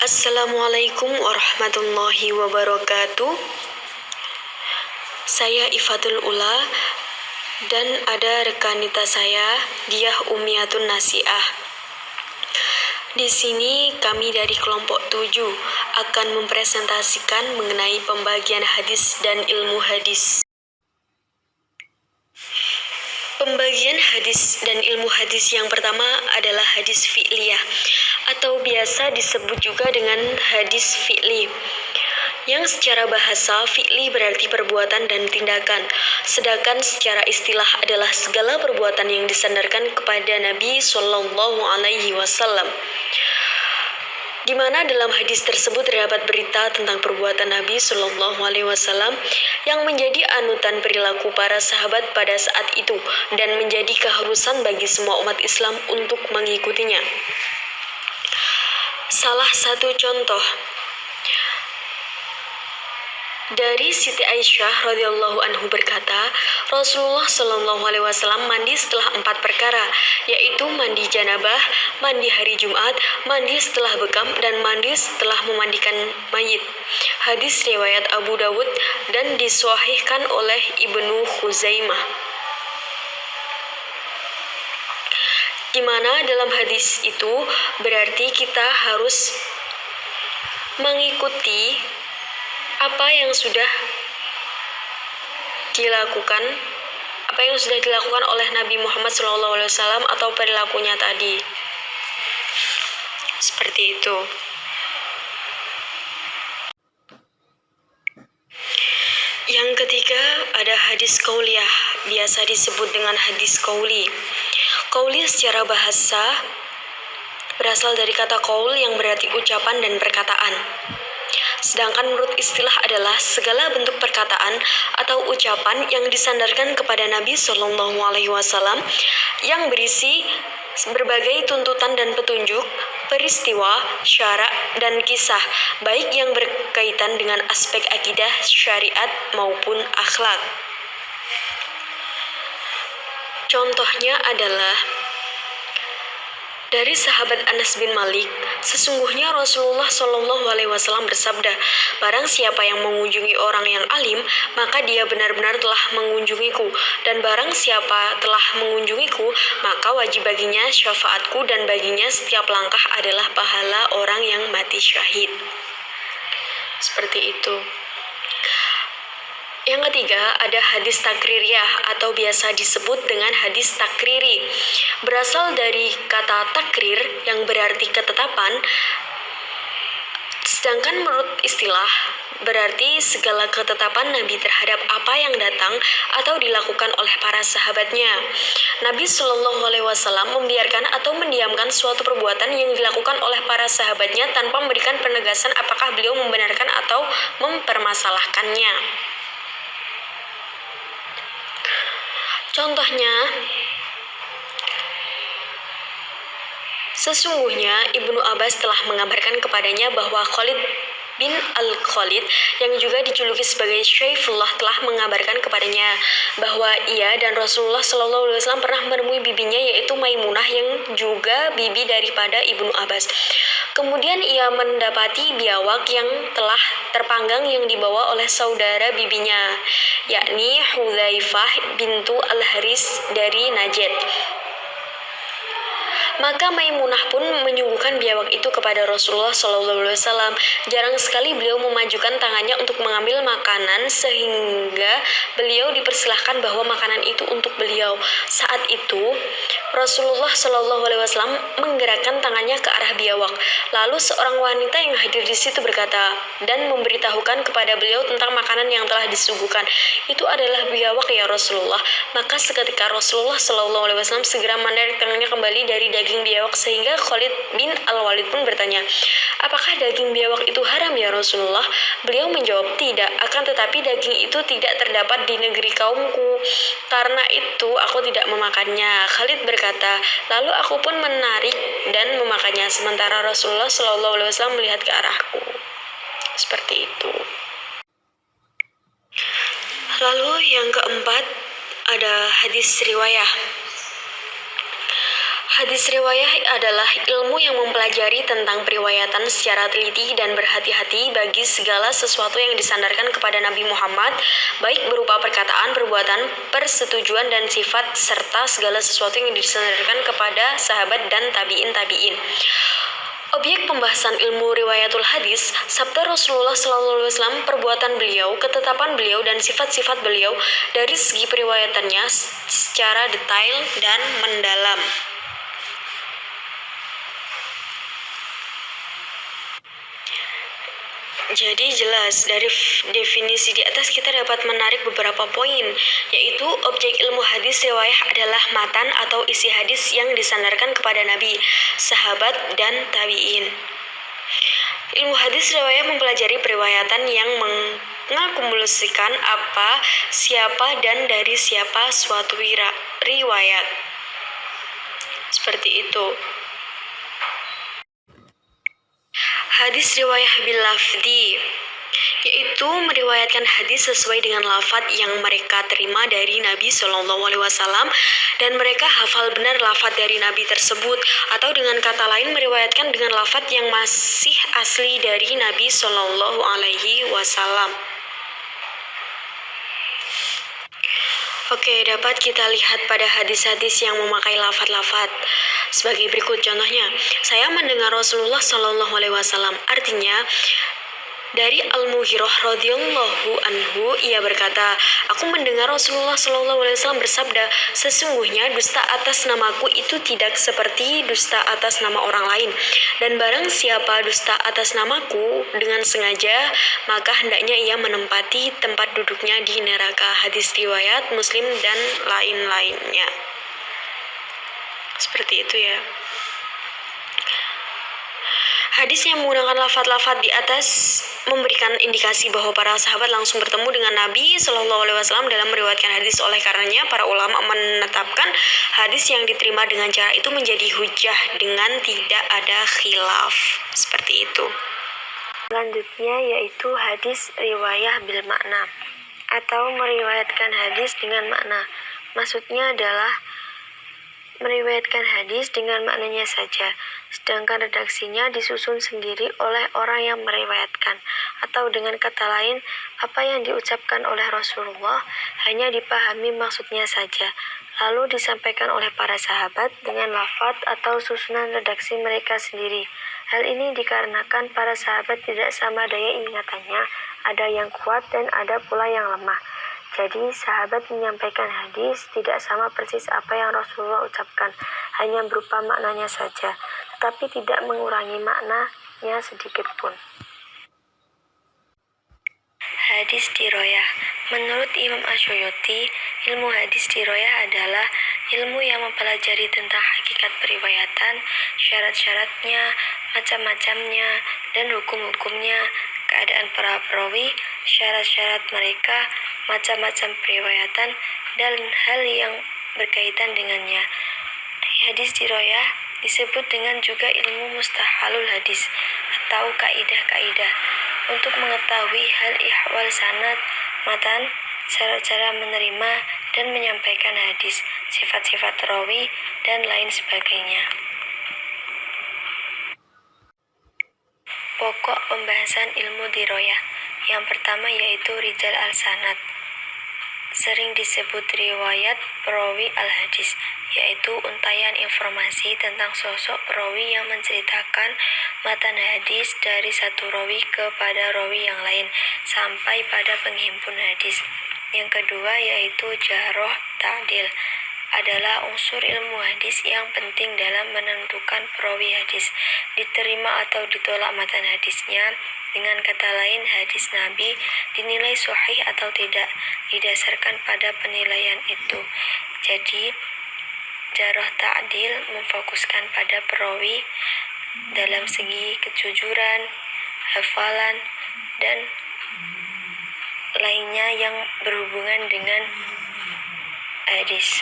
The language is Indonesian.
Assalamualaikum warahmatullahi wabarakatuh. Saya Ifatul Ula dan ada rekanita saya, Diah Umiyatun Nasiah. Di sini kami dari kelompok 7 akan mempresentasikan mengenai pembagian hadis dan ilmu hadis. Pembagian hadis dan ilmu hadis yang pertama adalah hadis fi'liyah atau biasa disebut juga dengan hadis fi'li. Yang secara bahasa fi'li berarti perbuatan dan tindakan, sedangkan secara istilah adalah segala perbuatan yang disandarkan kepada Nabi Shallallahu Alaihi Wasallam. Di mana dalam hadis tersebut terdapat berita tentang perbuatan Nabi Shallallahu Alaihi Wasallam yang menjadi anutan perilaku para sahabat pada saat itu dan menjadi keharusan bagi semua umat Islam untuk mengikutinya. Salah satu contoh dari Siti Aisyah radhiyallahu anhu berkata, Rasulullah Shallallahu Alaihi Wasallam mandi setelah 4 perkara, yaitu mandi janabah, mandi hari Jumat, mandi setelah bekam, dan mandi setelah memandikan mayit. Hadis riwayat Abu Dawud dan disahihkan oleh Ibnu Khuzaimah. Di mana dalam hadis itu berarti kita harus mengikuti apa yang sudah dilakukan oleh Nabi Muhammad SAW atau perilakunya tadi. Seperti itu. Yang ketiga ada hadis qauliyah, biasa disebut dengan hadis qauli. Qauli secara bahasa berasal dari kata qaul yang berarti ucapan dan perkataan. Sedangkan menurut istilah adalah segala bentuk perkataan atau ucapan yang disandarkan kepada Nabi Shallallahu Alaihi Wasallam yang berisi berbagai tuntutan dan petunjuk, peristiwa, syarak, dan kisah, baik yang berkaitan dengan aspek akidah, syariat, maupun akhlak. Contohnya adalah dari sahabat Anas bin Malik, sesungguhnya Rasulullah Shallallahu Alaihi Wasallam bersabda, barang siapa yang mengunjungi orang yang alim, maka dia benar-benar telah mengunjungiku, dan barang siapa telah mengunjungiku, maka wajib baginya syafaatku, dan baginya setiap langkah adalah pahala orang yang mati syahid. Seperti itu. Yang ketiga ada hadis takririyah atau biasa disebut dengan hadis takriri. Berasal dari kata takrir yang berarti ketetapan, sedangkan menurut istilah berarti segala ketetapan Nabi terhadap apa yang datang atau dilakukan oleh para sahabatnya. Nabi Shallallahu Alaihi Wasallam membiarkan atau mendiamkan suatu perbuatan yang dilakukan oleh para sahabatnya tanpa memberikan penegasan apakah beliau membenarkan atau mempermasalahkannya. Contohnya, sesungguhnya Ibnu Abbas telah mengabarkan kepadanya bahwa Khalid bin Al-Khalid yang juga dijuluki sebagai Syaifullah telah mengabarkan kepadanya bahwa ia dan Rasulullah SAW pernah menemui bibinya yaitu Maimunah yang juga bibi daripada Ibnu Abbas. Kemudian ia mendapati biawak yang telah terpanggang yang dibawa oleh saudara bibinya, yakni Hudzaifah bintu Al-Haris dari Najd. Maka Maimunah pun menyuguhkan biawak itu kepada Rasulullah SAW. Jarang sekali beliau memajukan tangannya untuk mengambil makanan sehingga beliau dipersilahkan bahwa makanan itu untuk beliau. Saat itu Rasulullah SAW menggerakkan tangannya ke arah biawak. Lalu seorang wanita yang hadir di situ berkata dan memberitahukan kepada beliau tentang makanan yang telah disuguhkan. Itu adalah biawak ya Rasulullah. Maka seketika Rasulullah SAW segera menarik tangannya kembali dari daging biawak sehingga Khalid bin Al-Walid pun bertanya, apakah daging biawak itu haram ya Rasulullah? Beliau menjawab tidak, akan tetapi daging itu tidak terdapat di negeri kaumku. Karena itu aku tidak memakannya. Khalid berkata, lalu aku pun menarik dan memakannya sementara Rasulullah SAW melihat ke arahku. Seperti itu. Lalu yang keempat ada hadis riwayah. Hadis riwayah adalah ilmu yang mempelajari tentang periwayatan secara teliti dan berhati-hati bagi segala sesuatu yang disandarkan kepada Nabi Muhammad, baik berupa perkataan, perbuatan, persetujuan, dan sifat, serta segala sesuatu yang disandarkan kepada sahabat dan tabi'in. Objek pembahasan ilmu riwayatul hadis, sabda Rasulullah SAW, perbuatan beliau, ketetapan beliau, dan sifat-sifat beliau dari segi periwayatannya secara detail dan mendalam. Jadi jelas dari definisi di atas kita dapat menarik beberapa poin, yaitu objek ilmu hadis riwayah adalah matan atau isi hadis yang disandarkan kepada Nabi, sahabat, dan tabi'in. Ilmu hadis riwayah mempelajari periwayatan yang mengakumulasikan apa, siapa, dan dari siapa suatu riwayat. Seperti itu. Hadis riwayah bil lafzi, yaitu meriwayatkan hadis sesuai dengan lafaz yang mereka terima dari Nabi SAW dan mereka hafal benar lafaz dari Nabi tersebut, atau dengan kata lain meriwayatkan dengan lafaz yang masih asli dari Nabi SAW. Oke, dapat kita lihat pada hadis-hadis yang memakai lafaz-lafaz sebagai berikut contohnya. Saya mendengar Rasulullah SAW. Artinya, dari Al-Mughirah radhiyallahu anhu, ia berkata, aku mendengar Rasulullah SAW bersabda, sesungguhnya dusta atas namaku itu tidak seperti dusta atas nama orang lain, dan barang siapa dusta atas namaku dengan sengaja, maka hendaknya ia menempati tempat duduknya di neraka. Hadis riwayat Muslim dan lain-lainnya. Seperti itu ya. Hadis yang menggunakan lafaz-lafaz di atas memberikan indikasi bahwa para sahabat langsung bertemu dengan Nabi SAW dalam meriwayatkan hadis. Oleh karenanya, para ulama menetapkan hadis yang diterima dengan cara itu menjadi hujjah dengan tidak ada khilaf. Seperti itu. Selanjutnya yaitu hadis riwayah bil makna, atau meriwayatkan hadis dengan makna. Maksudnya adalah meriwayatkan hadis dengan maknanya saja, sedangkan redaksinya disusun sendiri oleh orang yang meriwayatkan, atau dengan kata lain, apa yang diucapkan oleh Rasulullah hanya dipahami maksudnya saja, lalu disampaikan oleh para sahabat dengan lafaz atau susunan redaksi mereka sendiri. Hal ini dikarenakan para sahabat tidak sama daya ingatannya, ada yang kuat dan ada pula yang lemah. Jadi, sahabat menyampaikan hadis tidak sama persis apa yang Rasulullah ucapkan, hanya berupa maknanya saja, tetapi tidak mengurangi maknanya sedikit pun. Hadis diroyah. Menurut Imam Asyuyuti, ilmu hadis diroyah adalah ilmu yang mempelajari tentang hakikat periwayatan, syarat-syaratnya, macam-macamnya, dan hukum-hukumnya, keadaan para perawi, syarat-syarat mereka, macam-macam periwayatan, dan hal yang berkaitan dengannya. Hadis diroyah disebut dengan juga ilmu mustahalul hadis atau kaidah-kaidah untuk mengetahui hal ihwal sanad, matan, cara-cara menerima dan menyampaikan hadis, sifat-sifat rawi, dan lain sebagainya. Pokok pembahasan ilmu diroyah. Yang pertama yaitu rijal al-sanad, sering disebut riwayat perawi al-hadis, yaitu untayan informasi tentang sosok perawi yang menceritakan matan hadis dari satu rawi kepada rawi yang lain sampai pada penghimpun hadis. Yang kedua yaitu jarh ta'dil, adalah unsur ilmu hadis yang penting dalam menentukan perawi hadis, diterima atau ditolak matan hadisnya. Dengan kata lain, hadis Nabi dinilai sahih atau tidak didasarkan pada penilaian itu. Jadi, jarh ta'dil memfokuskan pada perawi dalam segi kejujuran, hafalan, dan lainnya yang berhubungan dengan hadis.